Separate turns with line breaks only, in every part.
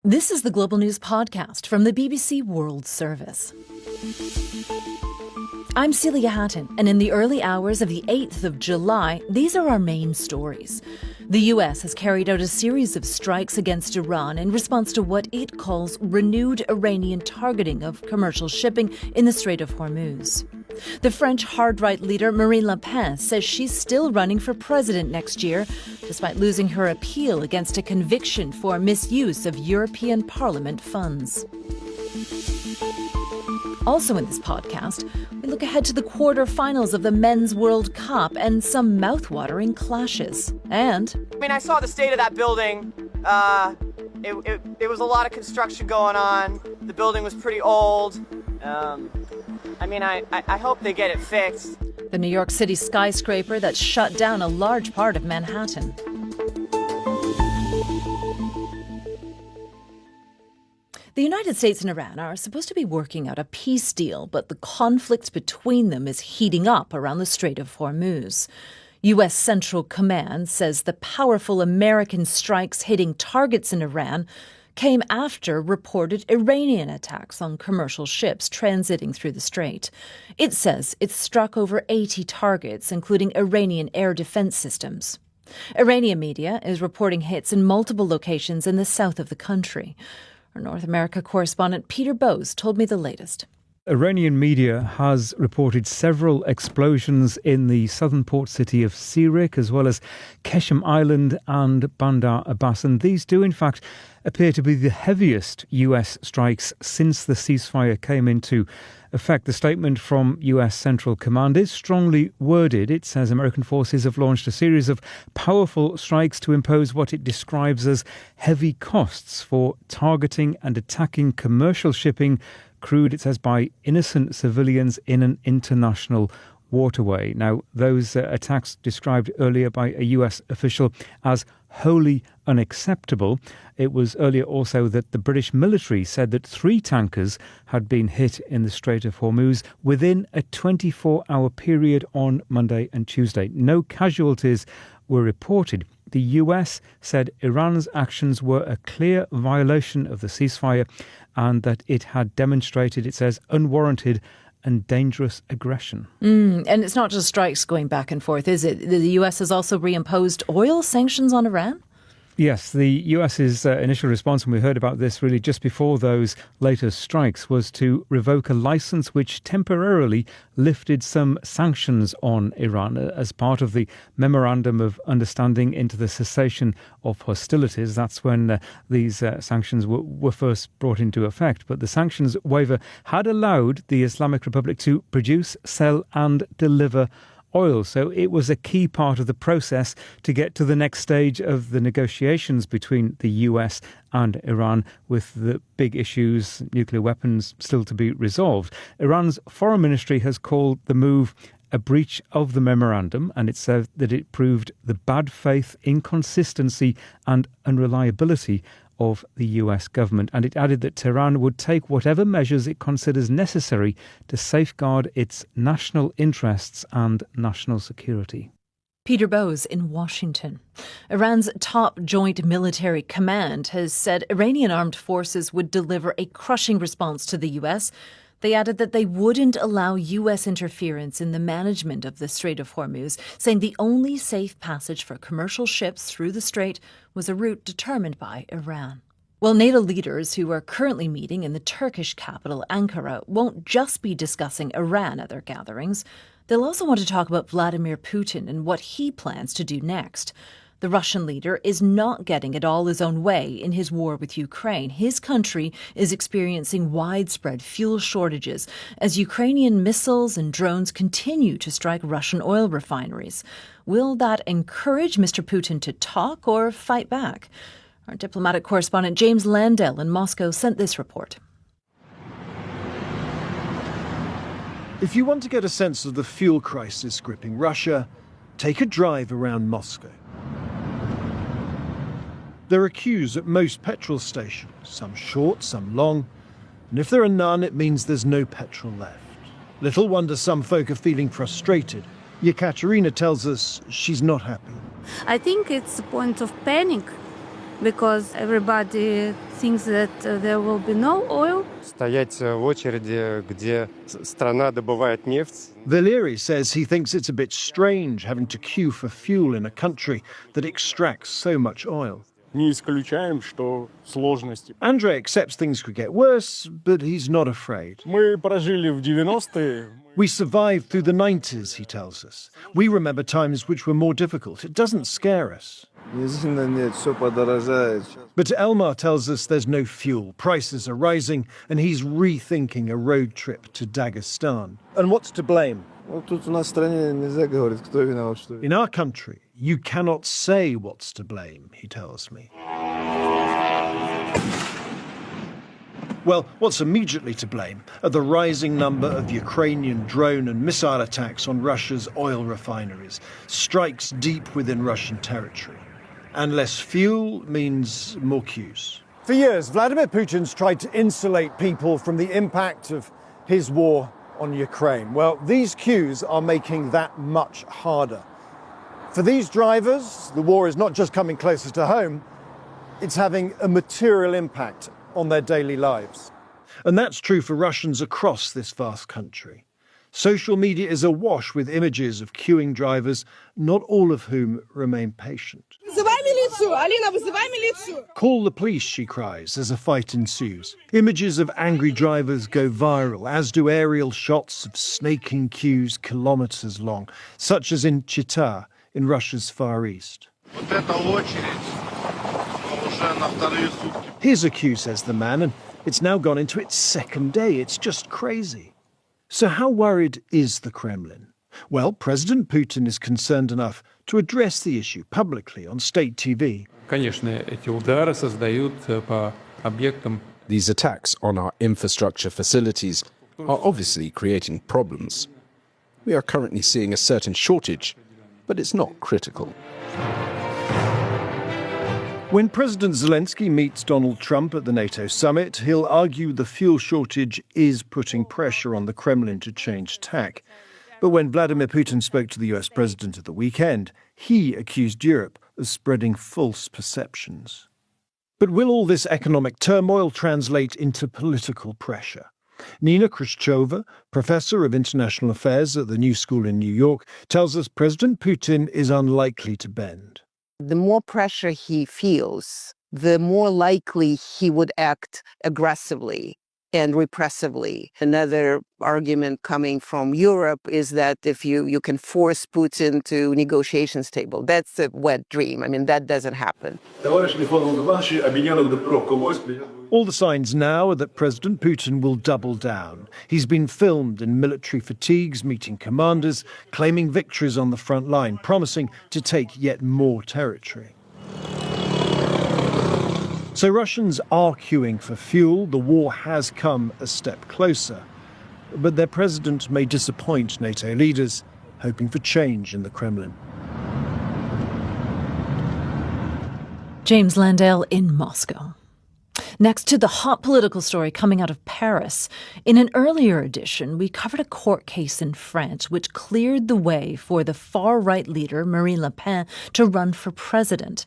This is the Global News Podcast from the BBC World Service. I'm Celia Hatton, and in the early hours of the 8th of July, these are our main stories. The US has carried out a series of strikes against Iran in response to what it calls renewed Iranian targeting of commercial shipping in the Strait of Hormuz. The French hard-right leader Marine Le Pen says she's still running for president next year, despite losing her appeal against a conviction for misuse of European Parliament funds. Also in this podcast, we look ahead to the quarter-finals of the Men's World Cup and some mouth-watering clashes. And
I saw the state of that building. It was a lot of construction going on. The building was pretty old. I hope they get it fixed.
The New York City skyscraper that shut down a large part of Manhattan. The United States and Iran are supposed to be working out a peace deal, but the conflict between them is heating up around the Strait of Hormuz. U.S. Central Command says the powerful American strikes hitting targets in Iran came after reported Iranian attacks on commercial ships transiting through the strait. It says it struck over 80 targets, including Iranian air defense systems. Iranian media is reporting hits in multiple locations in the south of the country. Our North America correspondent Peter Bowes told me the latest.
Iranian media has reported several explosions in the southern port city of Sirik, as well as Keshem Island and Bandar Abbas. And these do, in fact, appear to be the heaviest US strikes since the ceasefire came into effect. The statement from US Central Command is strongly worded. It says American forces have launched a series of powerful strikes to impose what it describes as heavy costs for targeting and attacking commercial shipping, crewed, it says, by innocent civilians in an international waterway. Now, those attacks described earlier by a US official as wholly unacceptable. It was earlier also that the British military said that 3 tankers had been hit in the Strait of Hormuz within a 24-hour period on Monday and Tuesday. No casualties were reported. The US said Iran's actions were a clear violation of the ceasefire and that it had demonstrated, it says, unwarranted and dangerous aggression.
And it's not just strikes going back and forth, is it? The US has also reimposed oil sanctions on Iran?
Yes, the US's initial response, and we heard about this really just before those latest strikes, was to revoke a license which temporarily lifted some sanctions on Iran as part of the Memorandum of Understanding into the cessation of hostilities. That's when these sanctions were first brought into effect. But the sanctions waiver had allowed the Islamic Republic to produce, sell and deliver oil. So it was a key part of the process to get to the next stage of the negotiations between the US and Iran, with the big issues, nuclear weapons, still to be resolved. Iran's foreign ministry has called the move a breach of the memorandum, and it said that it proved the bad faith, inconsistency and unreliability of the US government. And it added that Tehran would take whatever measures it considers necessary to safeguard its national interests and national security.
Peter Bowes in Washington. Iran's top joint military command has said Iranian armed forces would deliver a crushing response to the US. They added that they wouldn't allow US interference in the management of the Strait of Hormuz, saying the only safe passage for commercial ships through the strait was a route determined by Iran. Well, NATO leaders who are currently meeting in the Turkish capital, Ankara, won't just be discussing Iran at their gatherings. They'll also want to talk about Vladimir Putin and what he plans to do next. The Russian leader is not getting it all his own way in his war with Ukraine. His country is experiencing widespread fuel shortages as Ukrainian missiles and drones continue to strike Russian oil refineries. Will that encourage Mr. Putin to talk or fight back? Our diplomatic correspondent James Landell in Moscow sent this report.
If you want to get a sense of the fuel crisis gripping Russia, take a drive around Moscow. There are queues at most petrol stations, some short, some long, and if there are none, it means there's no petrol left. Little wonder some folk are feeling frustrated. Yekaterina tells us she's not happy.
I think it's a point of panic. because everybody thinks that there will be no oil.
Стоять в очереди, где страна добывает нефть.
Valeri says he thinks it's a bit strange having to queue for fuel in a country that extracts so much oil.
Не исключаем, что сложности.
Andrei accepts things could get worse, but he's not afraid.
Мы прожили в 90-е.
We survived through the 90s, he tells us. We remember times which were more difficult. It doesn't scare us. But Elmar tells us there's no fuel, prices are rising, and he's rethinking a road trip to Dagestan. And what's to blame? In our country, you cannot say what's to blame, he tells me. Well, what's immediately to blame are the rising number of Ukrainian drone and missile attacks on Russia's oil refineries, strikes deep within Russian territory. And less fuel means more queues. For years, Vladimir Putin's tried to insulate people from the impact of his war on Ukraine. Well, these queues are making that much harder. For these drivers, the war is not just coming closer to home, it's having a material impact on their daily lives. And that's true for Russians across this vast country. Social media is awash with images of queuing drivers, not all of whom remain patient. Call the police, she cries, as a fight ensues. Images of angry drivers go viral, as do aerial shots of snaking queues kilometres long, such as in Chita, in Russia's Far East. Here's a queue, says the man, and it's now gone into its second day. It's just crazy. So how worried is the Kremlin? Well, President Putin is concerned enough to address the issue publicly on state TV.
These attacks on our infrastructure facilities are obviously creating problems. We are currently seeing a certain shortage, but it's not critical.
When President Zelensky meets Donald Trump at the NATO summit, he'll argue the fuel shortage is putting pressure on the Kremlin to change tack. But when Vladimir Putin spoke to the US president at the weekend, he accused Europe of spreading false perceptions. But will all this economic turmoil translate into political pressure? Nina Khrushcheva, professor of international affairs at the New School in New York, tells us President Putin is unlikely to bend.
The more pressure he feels, the more likely he would act aggressively and repressively. Another argument coming from Europe is that if you can force Putin to negotiations table, that's a wet dream. I mean, that doesn't happen.
All the signs now are that President Putin will double down. He's been filmed in military fatigues, meeting commanders, claiming victories on the front line, promising to take yet more territory. So Russians are queuing for fuel. The war has come a step closer. But their president may disappoint NATO leaders, hoping for change in the Kremlin.
James Landale in Moscow. Next to the hot political story coming out of Paris. In an earlier edition, we covered a court case in France which cleared the way for the far-right leader Marine Le Pen to run for president.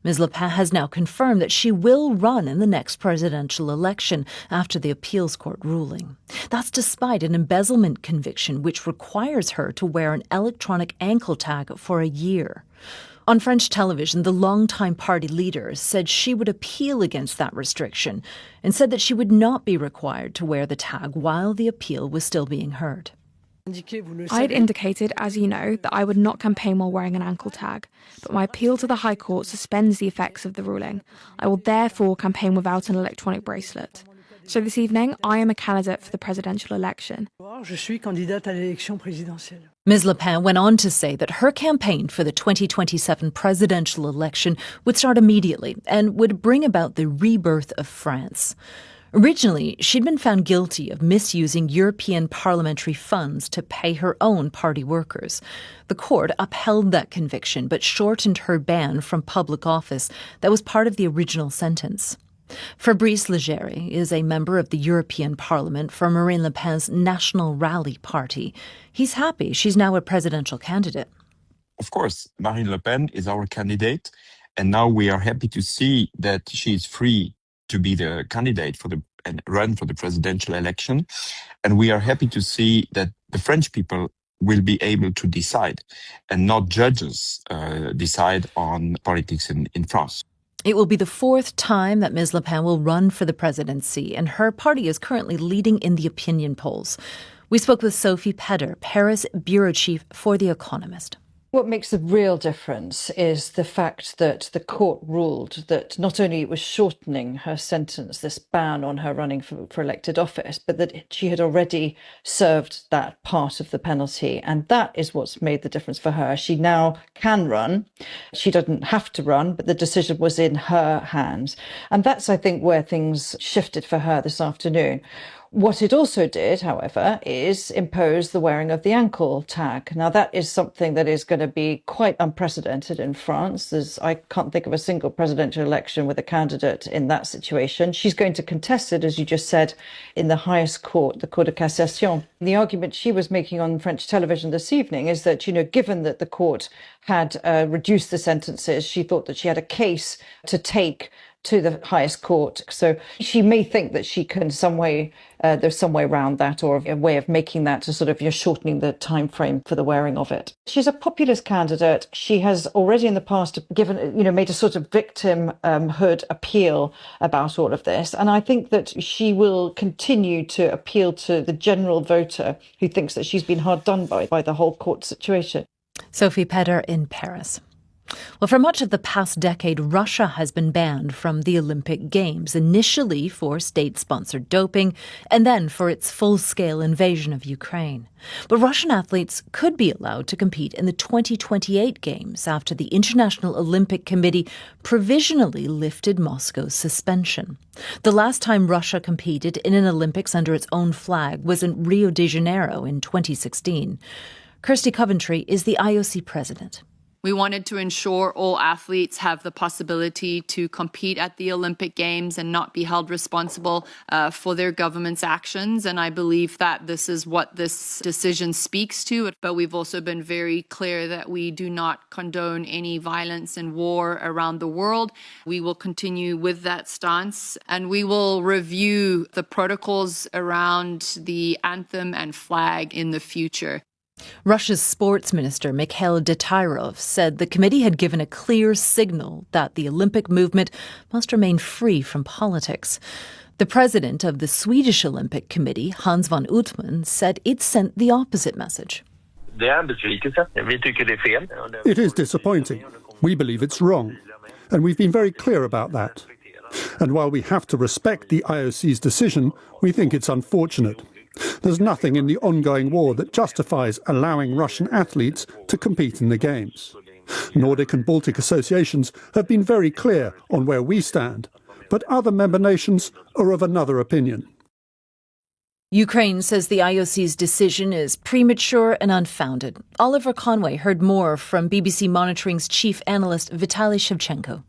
Ms. Le Pen has now confirmed that she will run in the next presidential election after the appeals court ruling. That's despite an embezzlement conviction which requires her to wear an electronic ankle tag for a year. On French television, the longtime party leader said she would appeal against that restriction and said that she would not be required to wear the tag while the appeal was still being heard.
I'd indicated, as you know, that I would not campaign while wearing an ankle tag, but my appeal to the High Court suspends the effects of the ruling. I will therefore campaign without an electronic bracelet. So this evening, I am a candidate for the presidential election.
Ms. Le Pen went on to say that her campaign for the 2027 presidential election would start immediately and would bring about the rebirth of France. Originally, she'd been found guilty of misusing European parliamentary funds to pay her own party workers. The court upheld that conviction but shortened her ban from public office that was part of the original sentence. Fabrice Leggeri is a member of the European Parliament for Marine Le Pen's National Rally Party. He's happy she's now a presidential candidate.
Of course, Marine Le Pen is our candidate, And now we are happy to see that she is free to be the candidate and run for the presidential election. And we are happy to see that the French people will be able to decide and not judges decide on politics in France.
It will be the fourth time that Ms. Le Pen will run for the presidency, and her party is currently leading in the opinion polls. We spoke with Sophie Peder, Paris bureau chief for The Economist.
What makes the real difference is the fact that the court ruled that not only it was shortening her sentence, this ban on her running for elected office, but that she had already served that part of the penalty. And that is what's made the difference for her. She now can run. She doesn't have to run, but the decision was in her hands. And that's, I think, where things shifted for her this afternoon. What it also did, however, is impose the wearing of the ankle tag. Now, that is something that is going to be quite unprecedented in France. I can't think of a single presidential election with a candidate in that situation. She's going to contest it, as you just said, in the highest court, the Cour de Cassation. The argument she was making on French television this evening is that, given that the court had reduced the sentences, she thought that she had a case to take to the highest court. So she may think that she can there's some way around that, or a way of making that to sort of shortening the time frame for the wearing of it. She's a populist candidate. She has already in the past made a sort of victimhood appeal about all of this. And I think that she will continue to appeal to the general voter who thinks that she's been hard done by the whole court situation.
Sophie Peder in Paris. Well, for much of the past decade, Russia has been banned from the Olympic Games, initially for state-sponsored doping and then for its full-scale invasion of Ukraine. But Russian athletes could be allowed to compete in the 2028 Games after the International Olympic Committee provisionally lifted Moscow's suspension. The last time Russia competed in an Olympics under its own flag was in Rio de Janeiro in 2016. Kirsty Coventry is the IOC president.
We wanted to ensure all athletes have the possibility to compete at the Olympic Games and not be held responsible for their government's actions. And I believe that this is what this decision speaks to. But we've also been very clear that we do not condone any violence and war around the world. We will continue with that stance, and we will review the protocols around the anthem and flag in the future.
Russia's sports minister, Mikhail Detyrov, said the committee had given a clear signal that the Olympic movement must remain free from politics. The president of the Swedish Olympic Committee, Hans van Utman, said it sent the opposite message.
It is disappointing. We believe it's wrong. And we've been very clear about that. And while we have to respect the IOC's decision, we think it's unfortunate. There's nothing in the ongoing war that justifies allowing Russian athletes to compete in the Games. Nordic and Baltic associations have been very clear on where we stand, but other member nations are of another opinion.
Ukraine says the IOC's decision is premature and unfounded. Oliver Conway heard more from BBC Monitoring's chief analyst Vitaly Shevchenko.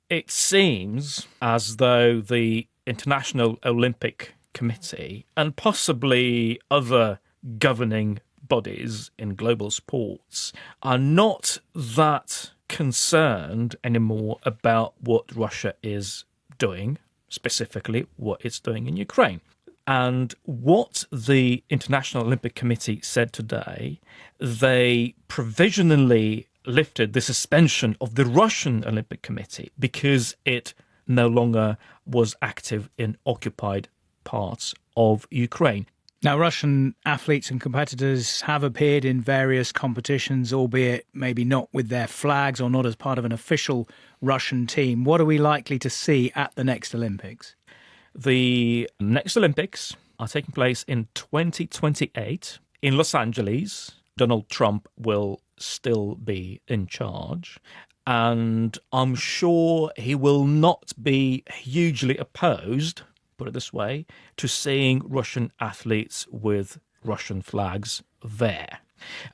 It seems as though the International Olympic Committee and possibly other governing bodies in global sports are not that concerned anymore about what Russia is doing, specifically what it's doing in Ukraine. And what the International Olympic Committee said today, they provisionally lifted the suspension of the Russian Olympic Committee because it no longer was active in occupied parts of Ukraine.
Now, Russian athletes and competitors have appeared in various competitions, albeit maybe not with their flags or not as part of an official Russian team. What are we likely to see at the next Olympics?
The next Olympics are taking place in 2028 in Los Angeles. Donald Trump will still be in charge, and I'm sure he will not be hugely opposed, put it this way, to seeing Russian athletes with Russian flags there.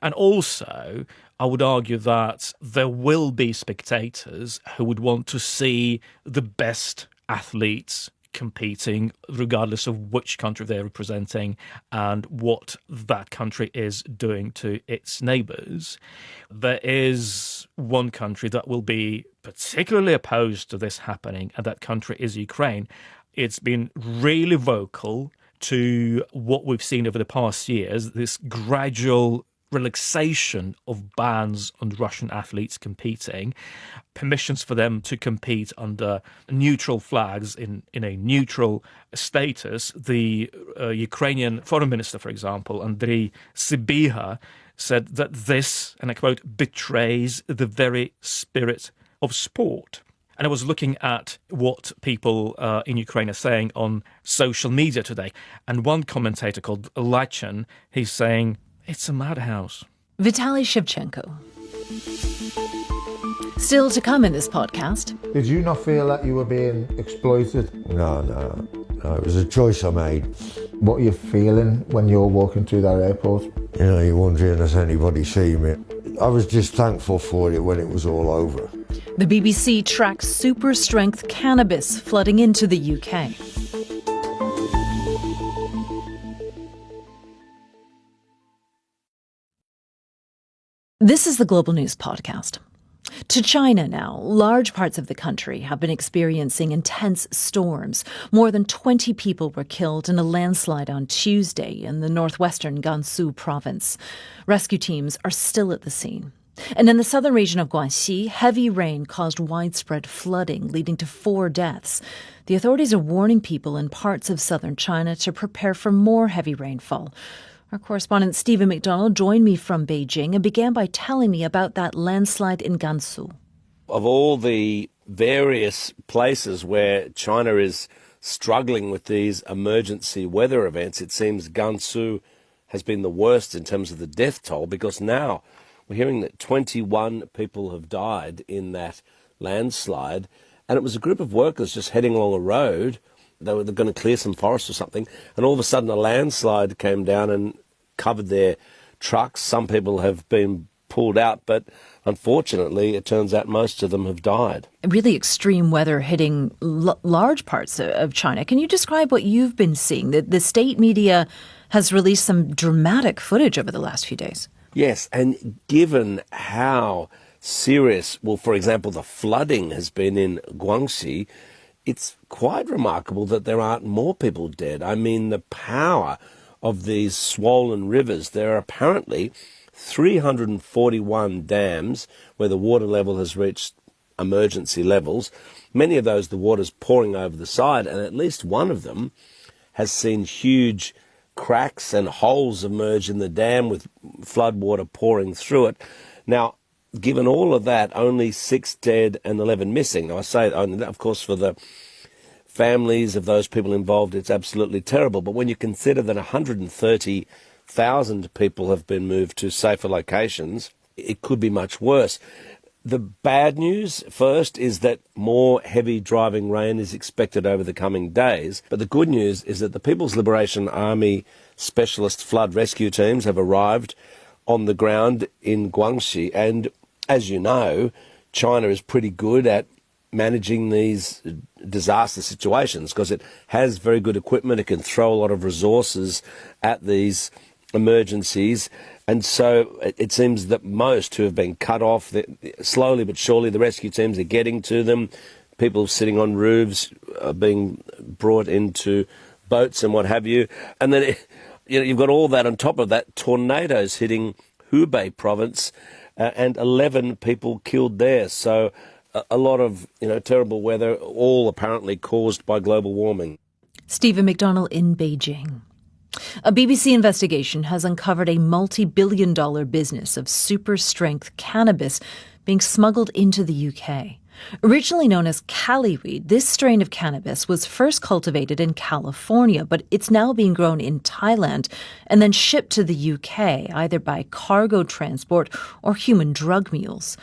And also, I would argue that there will be spectators who would want to see the best athletes competing, regardless of which country they're representing and what that country is doing to its neighbours. There is one country that will be particularly opposed to this happening, and that country is Ukraine. It's been really vocal to what we've seen over the past years, this gradual relaxation of bans on Russian athletes competing, permissions for them to compete under neutral flags in a neutral status. The Ukrainian foreign minister, for example, Andriy Sybiha, said that this, and I quote, betrays the very spirit of sport. And I was looking at what people in Ukraine are saying on social media today. And one commentator called Lachin, he's saying, it's a madhouse.
Vitaly Shevchenko. Still to come in this podcast.
Did you not feel that you were being exploited?
No. It was a choice I made.
What are you feeling when you're walking through that airport?
You know, you're wondering, has anybody seen me? I was just thankful for it when it was all over.
The BBC tracks super-strength cannabis flooding into the UK. This is the Global News Podcast. To China now, large parts of the country have been experiencing intense storms. More than 20 people were killed in a landslide on Tuesday in the northwestern Gansu province. Rescue teams are still at the scene. And in the southern region of Guangxi, heavy rain caused widespread flooding, leading to 4 deaths. The authorities are warning people in parts of southern China to prepare for more heavy rainfall. Our correspondent Stephen McDonald joined me from Beijing and began by telling me about that landslide in Gansu.
Of all the various places where China is struggling with these emergency weather events, it seems Gansu has been the worst in terms of the death toll, because now we're hearing that 21 people have died in that landslide, and it was a group of workers just heading along a road. They were going to clear some forest or something, and all of a sudden a landslide came down and covered their trucks. Some people have been pulled out, but unfortunately it turns out most of them have died.
Really extreme weather hitting large parts of China. Can you describe what you've been seeing? The state media has released some dramatic footage over the last few days.
Yes, and given how serious, well, for example, the flooding has been in Guangxi, it's quite remarkable that there aren't more people dead. I mean, the power of these swollen rivers. There are apparently 341 dams where the water level has reached emergency levels. Many of those, the water's pouring over the side, and at least one of them has seen huge cracks and holes emerge in the dam with flood water pouring through it. Now, given all of that, only 6 dead and 11 missing. Now, I say, of course, for the families of those people involved, it's absolutely terrible. But when you consider that 130,000 people have been moved to safer locations, it could be much worse. The bad news first is that more heavy driving rain is expected over the coming days. But the good news is that the People's Liberation Army specialist flood rescue teams have arrived on the ground in Guangxi. And as you know, China is pretty good at managing these disaster situations because it has very good equipment. It can throw a lot of resources at these emergencies. And so it seems that most who have been cut off, slowly but surely the rescue teams are getting to them. People sitting on roofs are being brought into boats and what have you. And then you've got all that on top of that, tornadoes hitting Hubei province and 11 people killed there. So a lot of terrible weather, all apparently caused by global warming.
Stephen McDonald in Beijing. A BBC investigation has uncovered a multi-billion-dollar business of super-strength cannabis being smuggled into the UK. Originally known as Cali weed, this strain of cannabis was first cultivated in California, but it's now being grown in Thailand and then shipped to the UK, either by cargo transport or human drug mules.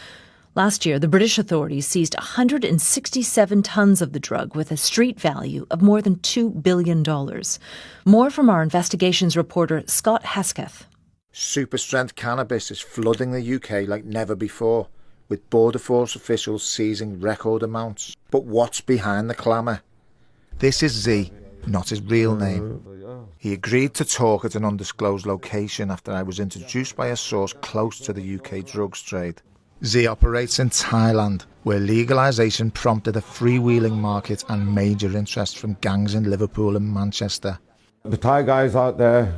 Last year, the British authorities seized 167 tons of the drug with a street value of more than $2 billion. More from our investigations reporter Scott Hesketh.
Super-strength cannabis is flooding the UK like never before, with Border Force officials seizing record amounts. But what's behind the clamour? This is Z, not his real name. He agreed to talk at an undisclosed location after I was introduced by a source close to the UK drugs trade. Z operates in Thailand, where legalisation prompted a freewheeling market and major interest from gangs in Liverpool and Manchester.
The Thai guys out there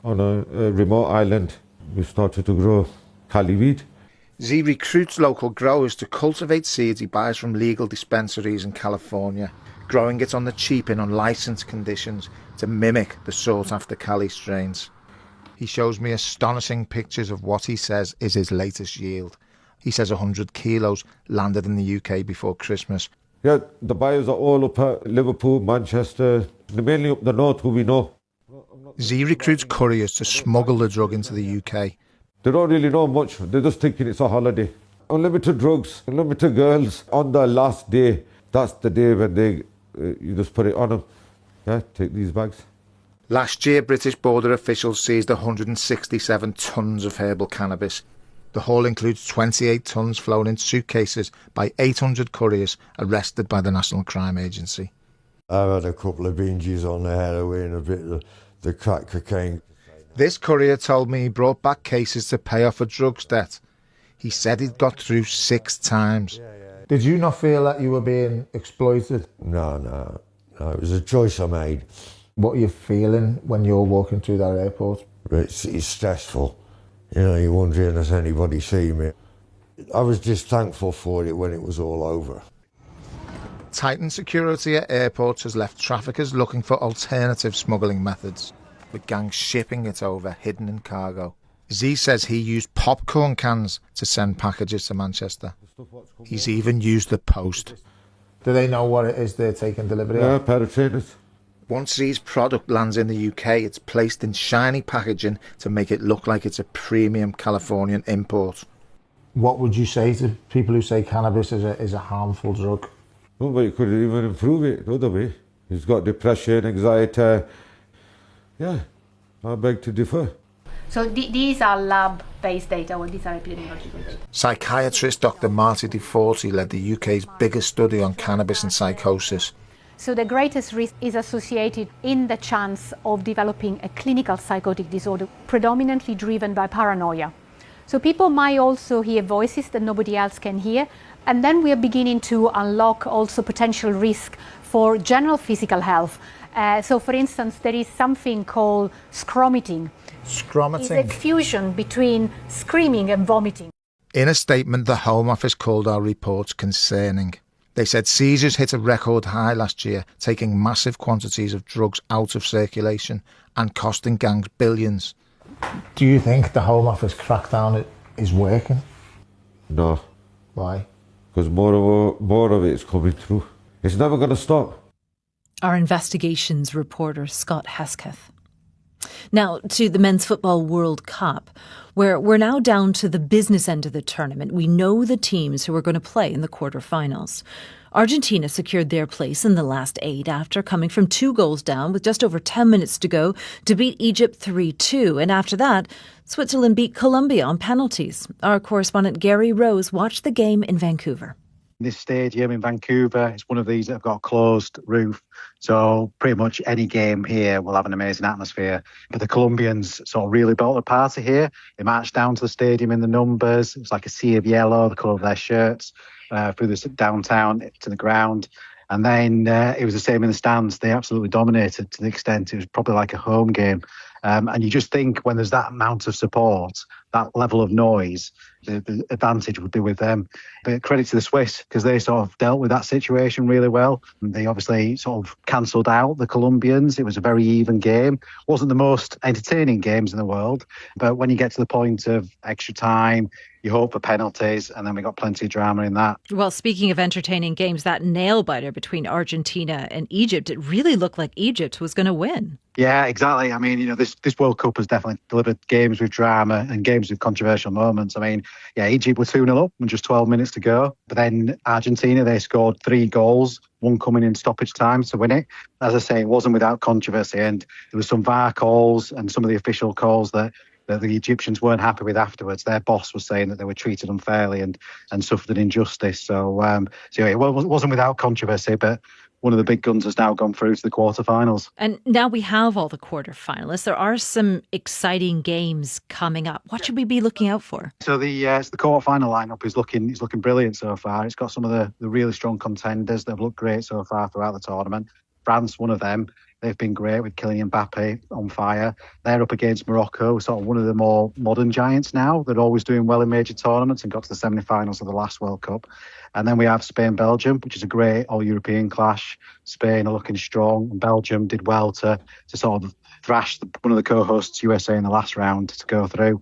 on a remote island, we started to grow cali weed.
Z recruits local growers to cultivate seeds he buys from legal dispensaries in California, growing it on the cheap in unlicensed conditions to mimic the sought-after cali strains. He shows me astonishing pictures of what he says is his latest yield. He says 100 kilos landed in the UK before Christmas.
Yeah, the buyers are all up at Liverpool, Manchester, they're mainly up the north who we know.
Z recruits couriers to smuggle the drug into the UK.
They don't really know much, they're just thinking it's a holiday. Unlimited drugs, unlimited girls. On the last day, that's the day when you just put it on them. Yeah, take these bags.
Last year, British border officials seized 167 tonnes of herbal cannabis. The haul includes 28 tonnes flown in suitcases by 800 couriers arrested by the National Crime Agency.
I've had a couple of binges on the heroin, a bit of the crack cocaine.
This courier told me he brought back cases to pay off a drugs debt. He said he'd got through 6 times. Did you not feel that you were being exploited?
No, it was a choice I made.
What are you feeling when you're walking through that airport?
It's stressful. You know, you're wondering, has anybody seen me? I was just thankful for it when it was all over.
Tightened security at airports has left traffickers looking for alternative smuggling methods, with gangs shipping it over hidden in cargo. Z says he used popcorn cans to send packages to Manchester. He's even used the post. Do they know what it is they're taking delivery of?
Yeah, pair of trainers.
Once Z's product lands in the UK, it's placed in shiny packaging to make it look like it's a premium Californian import. What would you say to people who say cannabis is a harmful drug?
No, but you could even improve it the other way. He's got depression, anxiety. Yeah, I beg to differ.
So these are lab-based data, or these are epidemiological data?
Psychiatrist Dr. Marty DeForti led the UK's biggest study on cannabis and psychosis.
So the greatest risk is associated in the chance of developing a clinical psychotic disorder, predominantly driven by paranoia. So people might also hear voices that nobody else can hear, and then we are beginning to unlock also potential risk for general physical health. So for instance, there is something called scromiting.
Scromiting?
It's a fusion between screaming and vomiting.
In a statement, the Home Office called our reports concerning. They said seizures hit a record high last year, taking massive quantities of drugs out of circulation and costing gangs billions. Do you think the Home Office crackdown is working?
No.
Why?
Because more of it is coming through. It's never going to stop.
Our investigations reporter, Scott Hesketh. Now, to the Men's Football World Cup, where we're now down to the business end of the tournament. We know the teams who are going to play in the quarterfinals. Argentina secured their place in the last 8 after coming from 2 goals down with just over 10 minutes to go to beat Egypt 3-2. And after that, Switzerland beat Colombia on penalties. Our correspondent Gary Rose watched the game in Vancouver.
This stadium in Vancouver is one of these that have got a closed roof. So pretty much any game here will have an amazing atmosphere. But the Colombians sort of really built a party here. They marched down to the stadium in the numbers. It was like a sea of yellow, the colour of their shirts, through the downtown to the ground. And then it was the same in the stands. They absolutely dominated to the extent it was probably like a home game. And you just think when there's that amount of support, that level of noise, the advantage would be with them. But credit to the Swiss, because they sort of dealt with that situation really well. And they obviously sort of cancelled out the Colombians. It was a very even game. Wasn't the most entertaining games in the world. But when you get to the point of extra time, you hope for penalties, and then we got plenty of drama in that.
Well, speaking of entertaining games, that nail-biter between Argentina and Egypt, it really looked like Egypt was going to win.
Yeah, exactly. I mean, this World Cup has definitely delivered games with drama and games with controversial moments. I mean, yeah, Egypt were 2-0 up with just 12 minutes to go. But then Argentina, they scored 3 goals, one coming in stoppage time to win it. As I say, it wasn't without controversy. And there was some VAR calls and some of the official calls that the Egyptians weren't happy with afterwards. Their boss was saying that they were treated unfairly and suffered an injustice. So it wasn't without controversy, but one of the big guns has now gone through to the quarterfinals.
And now we have all the quarterfinalists. There are some exciting games coming up. What should we be looking out for?
So the quarterfinal lineup is looking brilliant so far. It's got some of the really strong contenders that have looked great so far throughout the tournament. France, one of them. They've been great with Kylian Mbappe on fire. They're up against Morocco, sort of one of the more modern giants now. They're always doing well in major tournaments and got to the semi-finals of the last World Cup. And then we have Spain-Belgium, which is a great all-European clash. Spain are looking strong, and Belgium did well to sort of thrash one of the co-hosts, USA, in the last round to go through.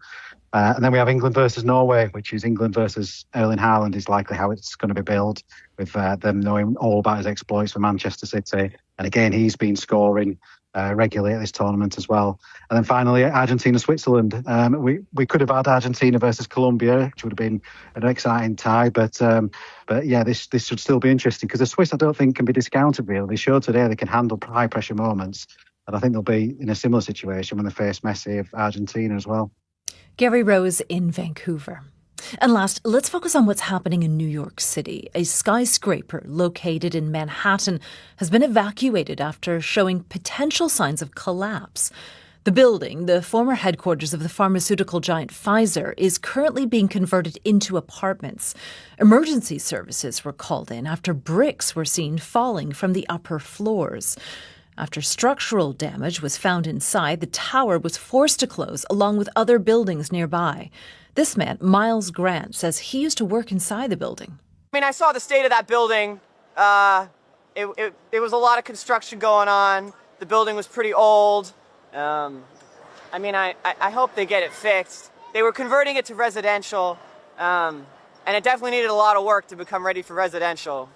And then we have England versus Norway, which is England versus Erling Haaland is likely how it's going to be billed, with them knowing all about his exploits for Manchester City. And again, he's been scoring regularly at this tournament as well. And then finally, Argentina-Switzerland. We could have had Argentina versus Colombia, which would have been an exciting tie. But yeah, this should still be interesting because the Swiss, I don't think, can be discounted really. They showed today they can handle high-pressure moments. And I think they'll be in a similar situation when they face Messi of Argentina as well.
Gary Rose in Vancouver. And last, let's focus on what's happening in New York City. A skyscraper located in Manhattan has been evacuated after showing potential signs of collapse. The building, the former headquarters of the pharmaceutical giant Pfizer, is currently being converted into apartments. Emergency services were called in after bricks were seen falling from the upper floors. After structural damage was found inside, the tower was forced to close along with other buildings nearby. This man, Miles Grant, says he used to work inside the building.
I mean, I saw the state of that building. It was a lot of construction going on. The building was pretty old. I hope they get it fixed. They were converting it to residential, and it definitely needed a lot of work to become ready for residential.